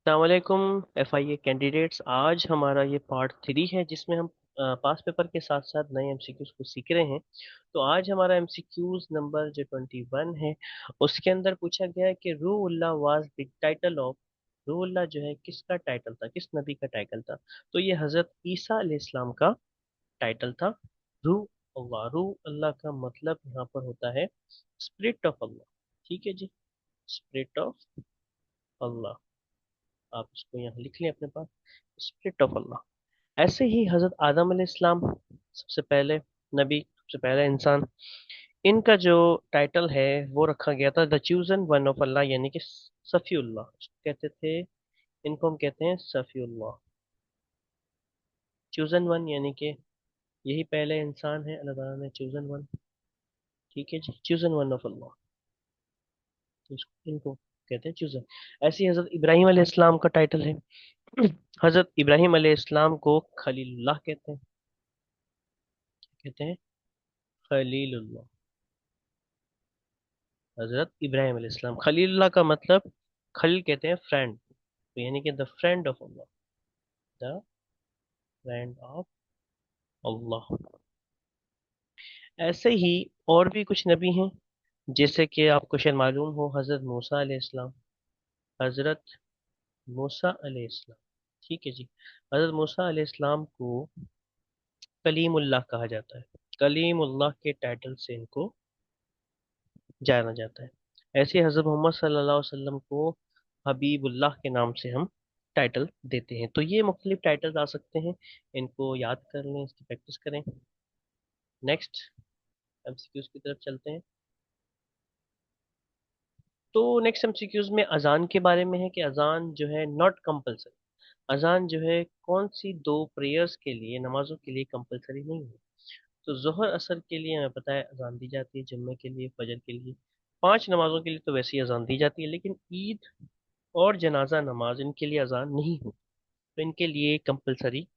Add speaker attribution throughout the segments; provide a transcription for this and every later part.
Speaker 1: अस्सलामुअलैकुम FIA candidates. आज हमारा ये पार्ट 3 है जिसमें हम पास पेपर के साथ साथ नए MCQs को सीख रहे हैं। तो आज हमारा MCQs नंबर जो 21 है उसके अंदर पूछा गया है कि Ruhullah was the title of. Ruhullah जो है किसका टाइटल था, किस नबी का टाइटल था? तो ये हजरत ईसा अलैहिस्सलाम का टाइटल था। रूह अल्लाह का मतलब यहाँ पर होता है स्पिरिट ऑफ अल्लाह। ठीक है जी, स्पिरिट ऑफ अल्लाह। आप इसको यहाँ लिख लें अपने पास, स्पिरिट ऑफ अल्लाह। ऐसे ही हजरत आदम अलैहिस्सलाम सबसे पहले नबी, सबसे पहला इंसान, इनका जो टाइटल है वो रखा गया था द चूजन वन ऑफ अल्लाह, यानी कि सफीउल्लाह कहते थे। इनको हम कहते हैं सफीउल्लाह, चूजन वन, यानी कि यही पहले इंसान है अल्लाह ताला ने चूजन वन। ठीक है जी, चूजन वन ऑफ अल्लाह। तो इनको कहते हैं चूजन। ऐसे ही हजरत इब्राहिम अलैहिस्सलाम का टाइटल है। हजरत इब्राहिम अलैहिस्सलाम को खलीलुल्लाह कहते हैं। कहते हैं खलीलुल्लाह। हजरत इब्राहिम अलैहिस्सलाम, खलीलुल्लाह का मतलब खलील कहते हैं फ्रेंड, तो यानी कि the friend of Allah, the friend of Allah. ऐसे ही और भी कुछ नबी हैं, जैसे कि आपको शायद मालूम हो हजरत मूसा अलैहिस्सलाम। हजरत मूसा अलैहिस्सलाम, ठीक है जी। हजरत मूसा अलैहिस्सलाम को कलीमुल्लाह कहा जाता है। कलीमुल्लाह के टाइटल से इनको जाना जाता है। ऐसे हजरत मोहम्मद सल्लल्लाहु अलैहि वसल्लम को हबीबुल्लाह के नाम से हम टाइटल देते हैं। तो ये मुख्तलिफ टाइटल्स आ सकते हैं, इनको याद कर लें, इसकी प्रैक्टिस करें। नेक्स्ट MCQs की तरफ चलते हैं। तो नेक्स्ट MCQs में अजान के बारे में है कि अजान जो है नॉट कंपल्सरी। अजान जो है कौन सी दो प्रेयर्स के लिए, नमाजों के लिए कंपल्सरी नहीं है। तो जोहर असर के लिए हमें पता है अजान दी जाती है, जुम्मे के लिए, फजर के लिए, 5 नमाजों के लिए तो वैसे ही अजान दी जाती है, लेकिन ईद और जनाजा नमाज इनके लिए अजान नहीं हो, तो इनके लिए कंपलसरी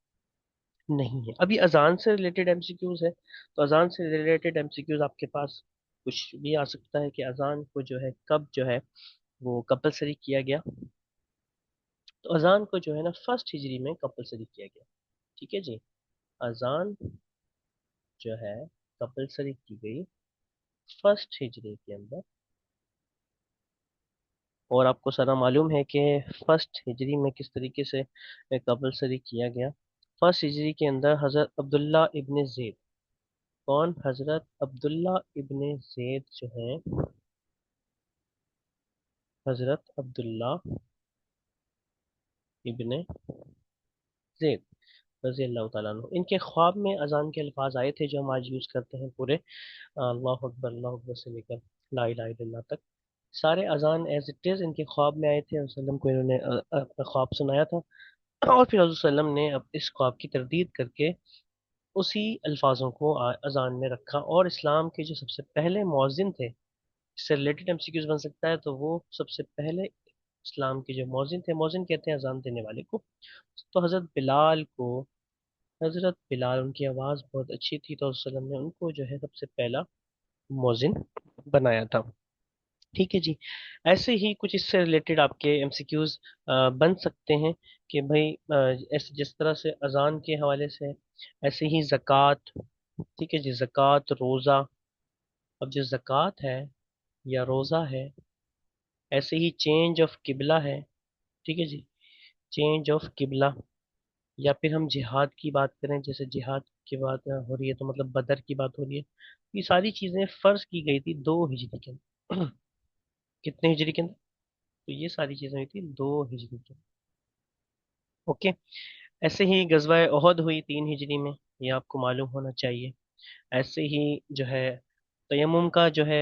Speaker 1: नहीं है। अभी अजान से रिलेटेड MCQs है, तो अजान से रिलेटेड MCQs आपके पास कुछ भी आ सकता है कि अजान को जो है कब जो है वो कंपलसरी किया गया। तो अजान को जो है ना फर्स्ट हिजरी में कंपलसरी किया गया। ठीक है जी, अजान जो है कंपलसरी की गई फर्स्ट हिजरी के अंदर। और आपको सारा मालूम है कि फर्स्ट हिजरी में किस तरीके से कंपलसरी किया गया। फर्स्ट हिजरी के अंदर हजरत अब्दुल्ला इब्ने ज़ैद, कौन? हजरत अब्दुल्ला इब्ने ज़ैद जो है, हजरत अब्दुल्ला इब्ने ज़ैद रजी अल्लाह ताला अन्हु, इनके ख्वाब में अजान के अल्फाज आए थे जो हम आज यूज़ करते हैं पूरे अल्लाह अकबर से लेकर ला इलाहा इल्लल्लाह तक। सारे अजान एज इट इज़ इनके ख्वाब में आए थे, वसल्लम को इन्होंने अपना ख्वाब सुनाया था। और फिर हज़रत वसल्लम ने अब इस ख्वाब की तरदीद करके उसी अल्फाजों को अजान में रखा। और इस्लाम के जो सबसे पहले मौज़िन थे, इससे रिलेटेड MCQs बन सकता है, तो वो सबसे पहले इस्लाम के जो मौज़िन थे, मौज़िन कहते हैं अजान देने वाले को, तो हज़रत बिलाल को, हज़रत बिलाल, उनकी आवाज़ बहुत अच्छी थी, तो वसल्लम ने उनको जो है सबसे पहला मौज़िन बनाया था। ठीक है जी। ऐसे ही कुछ इससे रिलेटेड आपके MCQs बन सकते हैं कि भाई ऐसे जिस तरह से अजान के हवाले से है, ऐसे ही ज़कात। ठीक है जी, ज़कात, रोज़ा। अब जो ज़कात है या रोज़ा है, ऐसे ही चेंज ऑफ किबला है। ठीक है जी, चेंज ऑफ किबला। या फिर हम जिहाद की बात करें, जैसे जिहाद की बात हो रही है तो मतलब बदर की बात हो रही है। ये सारी चीज़ें फ़र्ज की गई थी 2 हिजरी के अंदर। कितने हिजरी के अंदर? तो ये सारी चीज़ें हुई थी 2 हिजरी के अंदर। ओके। ऐसे ही गजवा ओहद हुई 3 हिजरी में, ये आपको मालूम होना चाहिए। ऐसे ही जो है तयम्मुम का जो है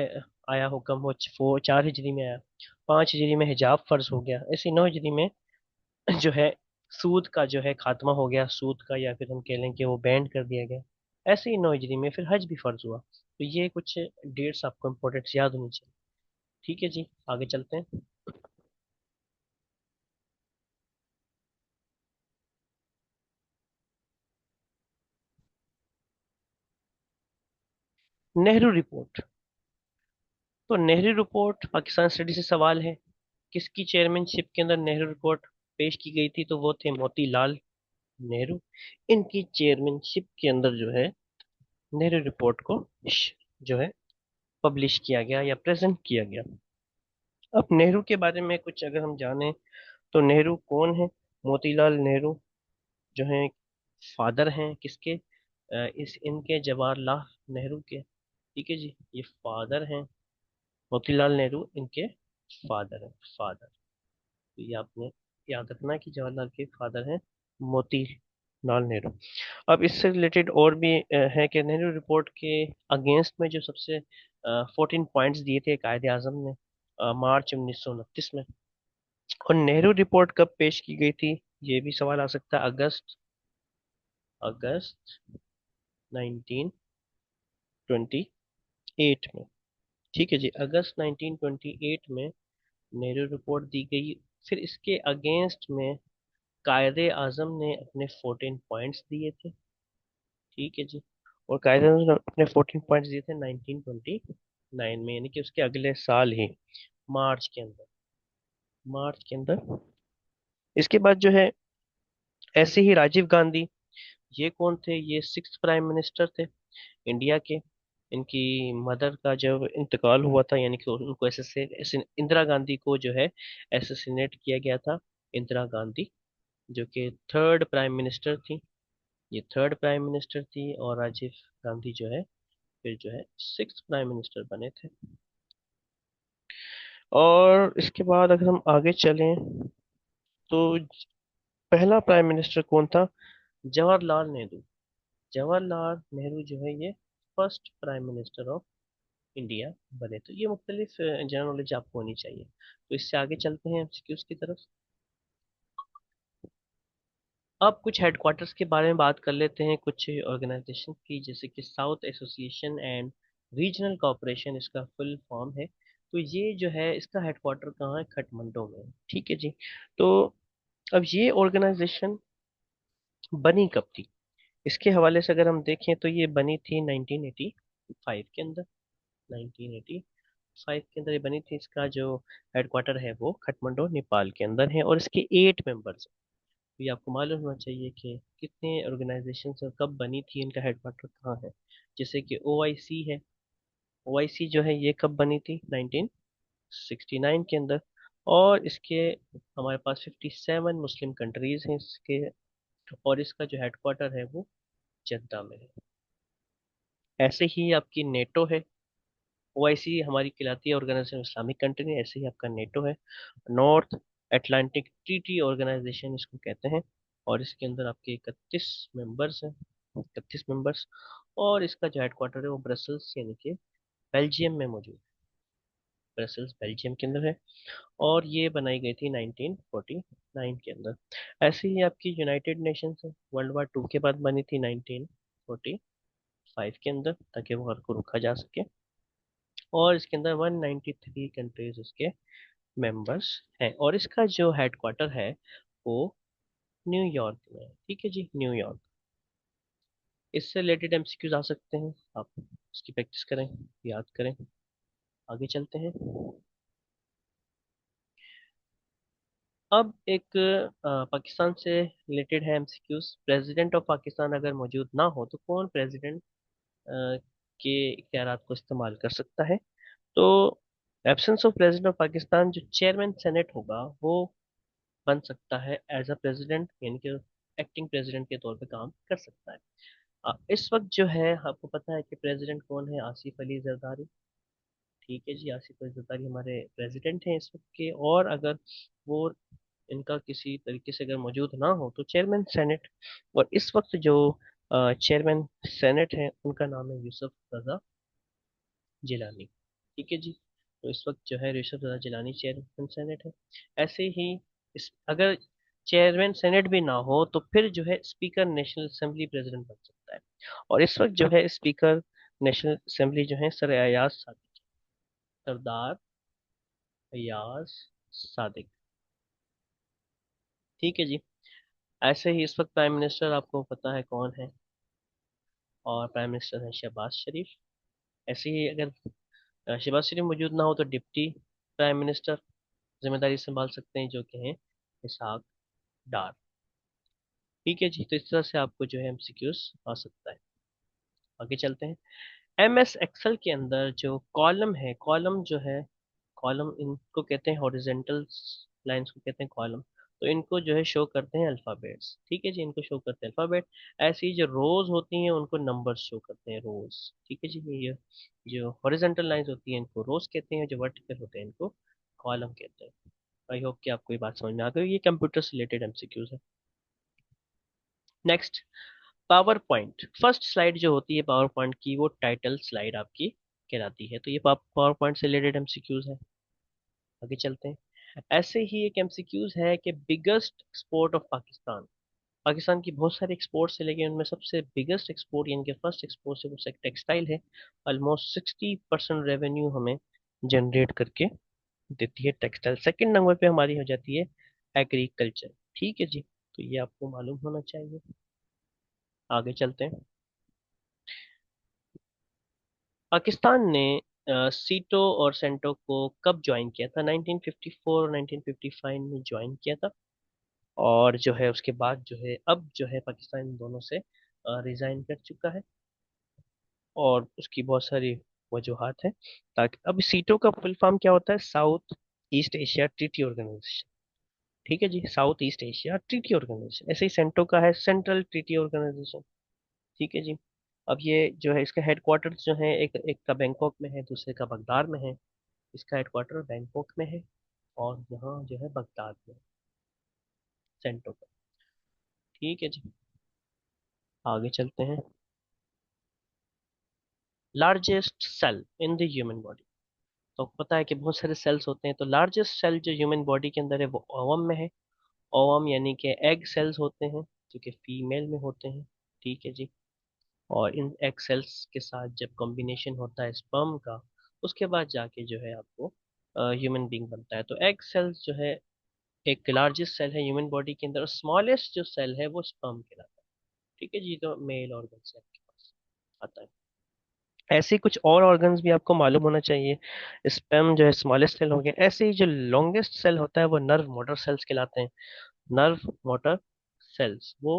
Speaker 1: आया हुक्म, वो 4 हिजरी में आया। 5 हिजरी में हिजाब फर्ज हो गया। ऐसे 9 हिजरी में जो है सूद का जो है खात्मा हो गया, सूद का, या फिर हम कह लें कि वो बैंड कर दिया गया। ऐसे ही 9 हिजरी में फिर हज भी फर्ज हुआ। तो ये कुछ डेट्स आपको इम्पोर्टेंट याद होनी चाहिए। ठीक है जी, आगे चलते हैं। नेहरू रिपोर्ट। तो नेहरू रिपोर्ट पाकिस्तान स्टडी से सवाल है, किसकी चेयरमैनशिप के अंदर नेहरू रिपोर्ट पेश की गई थी, तो वो थे मोतीलाल नेहरू। इनकी चेयरमैनशिप के अंदर जो है नेहरू रिपोर्ट को जो है पब्लिश किया गया या प्रेजेंट किया गया। अब नेहरू के बारे में कुछ अगर हम जाने, तो नेहरू कौन है? मोतीलाल नेहरू जो है फादर हैं किसके? इस इनके जवाहरलाल नेहरू के। ठीक है जी, ये फादर हैं। मोतीलाल नेहरू इनके फादर हैं, फादर। तो ये आपने याद रखना है कि जवाहरलाल के फादर हैं मोतीलाल नेहरू। अब इससे रिलेटेड और भी है कि नेहरू रिपोर्ट के अगेंस्ट में जो सबसे 14 पॉइंट्स दिए थे कायदे आजम ने मार्च 1929 में। और नेहरू रिपोर्ट कब पेश की गई थी, ये भी सवाल आ सकता है। अगस्त अगस्त 1928 में। ठीक है जी, अगस्त 1928 में नेहरू रिपोर्ट दी गई। फिर इसके अगेंस्ट में कायदे आजम ने अपने 14 पॉइंट्स दिए थे। ठीक है जी, और कायदे आजम ने अपने 14 पॉइंट्स दिए थे 1929 में, यानी कि उसके अगले साल ही, मार्च के अंदर। मार्च के अंदर इसके बाद जो है, ऐसे ही राजीव गांधी, ये कौन थे? ये सिक्स प्राइम मिनिस्टर थे इंडिया के। इनकी मदर का जब इंतकाल हुआ था, यानी कि उनको इंदिरा गांधी को जो है एसेसिनेट किया गया था। इंदिरा गांधी जो कि थर्ड प्राइम मिनिस्टर थी, ये थर्ड प्राइम मिनिस्टर थी, और राजीव गांधी जो है फिर जो है सिक्स प्राइम मिनिस्टर बने थे। और इसके बाद अगर हम आगे चलें, तो पहला प्राइम मिनिस्टर कौन था? जवाहरलाल नेहरू। जवाहरलाल नेहरू जो है ये first prime minister of India बने। तो ये मुख्तलिफ जनरल नॉलेज आपको होनी चाहिए। तो इससे आगे चलते हैं एमसीक्यूज की तरफ। अब कुछ हेडक्वार्टर्स के बारे में बात कर लेते हैं, कुछ ऑर्गेनाइजेशन की, जैसे कि south association and regional corporation इसका फुल फॉर्म है। तो ये जो है इसका हेडक्वार्टर कहाँ है? काठमांडू में। ठीक है जी। तो अब ये ऑर्गेनाइजेशन बनी कब थी, इसके हवाले से अगर हम देखें, तो ये बनी थी 1985 के अंदर। 1985 के अंदर ये बनी थी। इसका जो हेडक्वार्टर है वो काठमांडू नेपाल के अंदर है, और इसके 8 मेंबर्स। तो ये आपको मालूम होना चाहिए कि कितने ऑर्गेनाइजेशन और कब बनी थी, इनका हेडक्वार्टर कहाँ है। जैसे कि ओआईसी है। ओआईसी जो है ये कब बनी थी? 1969 के अंदर। और इसके हमारे पास 57 मुस्लिम कंट्रीज हैं इसके। और इसका जो हेडक्वार्टर है वो जद्दा में है। ऐसे ही आपकी नेटो है। ओआईसी हमारी कहलाती है ऑर्गेनाइजेशन इस्लामिक कंट्री, ऐसे ही आपका नेटो है, नॉर्थ अटलांटिक ट्रीटी ऑर्गेनाइजेशन इसको कहते हैं। और इसके अंदर आपके 31 मेंबर्स हैं, 31 मेंबर्स। और इसका जो हेडक्वार्टर है वो ब्रसल्स यानी कि बेल्जियम में मौजूद है। ब्रसल्स बेल्जियम के अंदर है। और ये बनाई गई थी 1949 के अंदर। ऐसे ही आपकी यूनाइटेड नेशंस है, वर्ल्ड वार 2 के बाद बनी थी 1945 के अंदर, ताकि वॉर को रोका जा सके। और इसके अंदर 193 कंट्रीज इसके मेंबर्स हैं। और इसका जो हेडक्वार्टर है वो न्यूयॉर्क में है। ठीक है जी, न्यूयॉर्क। इससे रिलेटेड एमसीक्यूज आ सकते हैं, आप इसकी प्रैक्टिस करें, याद करें। आगे चलते हैं। अब एक पाकिस्तान से रिलेटेड है एमसीक्यूज। प्रेसिडेंट ऑफ पाकिस्तान अगर मौजूद ना हो तो कौन प्रेसिडेंट के इख्तियारात को इस्तेमाल कर सकता है? तो absence of president of Pakistan, जो चेयरमैन सेनेट होगा वो बन सकता है एज अ प्रेसिडेंट, यानी कि एक्टिंग प्रेसिडेंट के तौर पे काम कर सकता है। इस वक्त जो है आपको पता है कि प्रेसिडेंट कौन है? आसिफ अली जरदारी। ठीक है जी, आसिफ अली जरदारी हमारे प्रेसिडेंट हैं इस वक्त के। और अगर वो इनका किसी तरीके से अगर मौजूद ना हो तो चेयरमैन सेनेट। और इस वक्त जो चेयरमैन सेनेट है उनका नाम है यूसुफ रजा जिलानी। ठीक है जी। तो इस वक्त जो है यूसुफ रजा जिलानी चेयरमैन सेनेट है। ऐसे ही इस अगर चेयरमैन सेनेट भी ना हो तो फिर जो है स्पीकर नेशनल असेंबली प्रेसिडेंट बन सकता है। और इस वक्त जो है स्पीकर नेशनल असेंबली जो है सर अयाज सादिक, सरदार अयाज सादिक। ठीक है जी। ऐसे ही इस वक्त प्राइम मिनिस्टर आपको पता है कौन है, और प्राइम मिनिस्टर है शहबाज शरीफ। ऐसे ही अगर शहबाज शरीफ मौजूद ना हो तो डिप्टी प्राइम मिनिस्टर जिम्मेदारी संभाल सकते हैं, जो कि हैं इसहाक डार। ठीक है जी, तो इस तरह से आपको जो है एमसीक्यूज आ सकता है। आगे चलते हैं। एम एस एक्सेल के अंदर जो कॉलम है, कॉलम जो है, कॉलम इनको कहते हैं हॉरिजेंटल लाइंस को कहते हैं कॉलम। तो इनको जो है शो करते हैं अल्फ़ाबेट्स। ठीक है जी, इनको शो करते हैं अल्फ़ाबेट। ऐसे ही जो रोज होती हैं उनको नंबर्स शो करते हैं, रोज। ठीक है जी, ये जो हॉरिजेंटल लाइंस होती हैं इनको रोज कहते हैं, जो वर्टिकल होते हैं इनको कॉलम कहते हैं। आई होप कि आपको ये बात समझ में आ गई। ये कंप्यूटर से रिलेटेड एमसीक्यूज है। Next, power point. First slide जो होती है पावर पॉइंट की, वो टाइटल स्लाइड आपकी कहलाती है। तो ये पावर पॉइंट से रिलेटेड एमसीक्यूज है। आगे चलते हैं। ऐसे ही एक एमसीक्यूज है कि biggest export of Pakistan. Pakistan की बहुत सारी एक्सपोर्ट्स है, लेकिन उनमें सबसे बिगेस्ट एक्सपोर्ट यानी कि फर्स्ट एक्सपोर्ट है वो टेक्सटाइल है। ऑलमोस्ट 60% रेवेन्यू हमें जनरेट करके देती है टेक्सटाइल। सेकंड नंबर पे हमारी हो जाती है एग्रीकल्चर। ठीक है जी, तो ये आपको मालूम होना चाहिए। आगे चलते हैं। पाकिस्तान ने सीटो और सेंटो को कब ज्वाइन किया था? 1954 और 1955 में ज्वाइन किया था। और जो है उसके बाद जो है अब जो है पाकिस्तान इन दोनों से रिजाइन कर चुका है। और उसकी बहुत सारी वजूहात हैं। ताकि अब सीटो का फुल फॉर्म क्या होता है? South East Asia Treaty Organization. ठीक है जी, South East Asia Treaty Organization. ऐसे ही सेंटो का है सेंट्रल ट्रीटी ऑर्गेनाइजेशन। ठीक है जी। अब ये जो है इसका हेडक्वार्टर जो है, एक एक का बैंकॉक में है, दूसरे का बगदाद में है। इसका हेडक्वार्टर बैंकॉक में है और यहाँ जो है बगदाद में, सेंटो का। ठीक है जी, आगे चलते हैं। Largest cell in the human body. तो पता है कि बहुत सारे सेल्स होते हैं, तो लार्जेस्ट सेल जो ह्यूमन बॉडी के अंदर है वो ओवम में है। ओवम यानी कि एग सेल्स होते हैं, जो कि फीमेल में होते हैं। ठीक है जी। और इन एग सेल्स के साथ जब कॉम्बिनेशन होता है स्पर्म का, उसके बाद जाके जो है आपको ह्यूमन बीइंग बनता है। तो एग सेल्स जो है एक लार्जेस्ट सेल है ह्यूमन बॉडी के अंदर, और स्मॉलेस्ट जो सेल है वो स्पर्म कहलाता है। ठीक है जी, तो मेल ऑर्गन से आपके पास आता है। ऐसे ही कुछ और ऑर्गन्स भी आपको मालूम होना चाहिए। स्पर्म जो है स्मॉलेस्ट सेल हो गया। ऐसे ही जो लॉन्गेस्ट सेल होता है वो नर्व मोटर सेल्स कहलाते हैं। नर्व मोटर सेल्स वो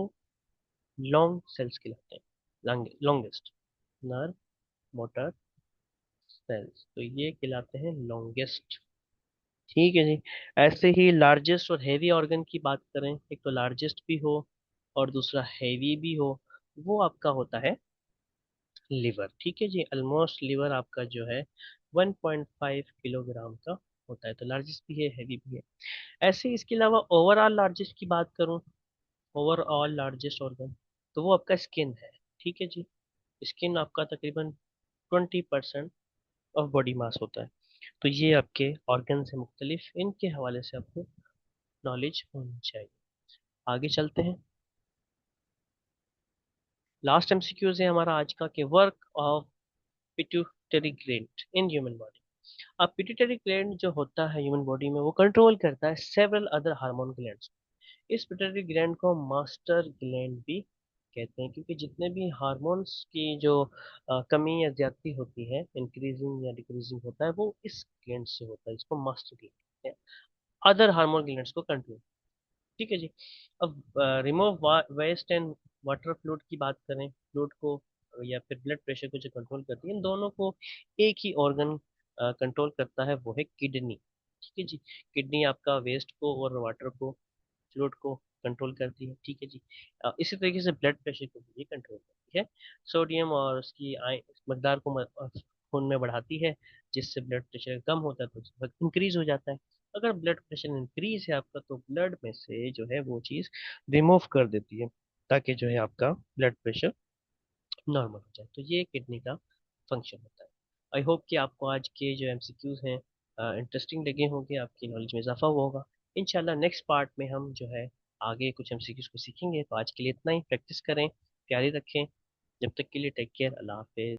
Speaker 1: लॉन्ग सेल्स कहलाते हैं, लॉन्गेस्ट नर्व मोटर सेल्स, तो ये कहलाते हैं लॉन्गेस्ट। ठीक है जी। ऐसे ही लार्जेस्ट और हेवी ऑर्गन की बात करें, एक तो लार्जेस्ट भी हो और दूसरा हेवी भी हो, वो आपका होता है लिवर। ठीक है जी, ऑलमोस्ट लिवर आपका जो है 1.5 किलोग्राम का होता है। तो लार्जेस्ट भी है, हेवी भी है। ऐसे ही इसके अलावा ओवरऑल लार्जेस्ट की बात करूं, ओवरऑल लार्जेस्ट ऑर्गन, तो वो आपका स्किन है। ठीक है जी, स्किन आपका तकरीबन 20% ऑफ बॉडी मास होता है। तो ये आपके ऑर्गन से मुख्तलिफ, इनके हवाले से आपको नॉलेज होनी चाहिए। आगे चलते हैं। लास्ट एमसीक्यूज है हमारा आज का, कि work of pituitary gland in human body. अब पिट्यूटरी ग्लैंड जो होता है ह्यूमन बॉडी में, वो कंट्रोल करता है सेवरल अदर हार्मोन ग्लैंड्स। इस पिट्यूटरी ग्लैंड को मास्टर ग्लैंड भी कहते हैं, क्योंकि जितने भी हार्मोन्स की जो कमी या ज्यादती होती है, इंक्रीजिंग या डिक्रीजिंग होता है, वो इस ग्लैंड से होता है। इसको मास्टर ग्लैंड कहते हैं, अदर हार्मोन ग्लैंड्स को कंट्रोल। ठीक है जी। अब remove waste and water fluid की बात करें, फ्लूइड को या फिर ब्लड प्रेशर को जो कंट्रोल करती है, इन दोनों को एक ही ऑर्गन कंट्रोल करता है, वो है किडनी। ठीक है जी। किडनी आपका वेस्ट को और वाटर को, फ्लूइड को कंट्रोल करती है। ठीक है जी। इसी तरीके से ब्लड प्रेशर को भी ये कंट्रोल करती है। सोडियम और उसकी मकदार को खून में बढ़ाती है, जिससे ब्लड प्रेशर कम होता है तो इंक्रीज हो जाता है। अगर ब्लड प्रेशर इंक्रीज है आपका, तो ब्लड में से जो है वो चीज़ रिमूव कर देती है, ताकि जो है आपका ब्लड प्रेशर नॉर्मल हो जाए। तो ये किडनी का फंक्शन होता है। आई होप कि आपको आज के जो एमसीक्यूज हैं इंटरेस्टिंग लगे होंगे, आपकी नॉलेज में इजाफा हुआ होगा। इंशाल्लाह नेक्स्ट पार्ट में हम जो है आगे कुछ एमसीक्यूज को सीखेंगे। तो आज के लिए इतना ही, प्रैक्टिस करें, तैयारी रखें। जब तक के लिए टेक केयर, अल्लाह हाफिज।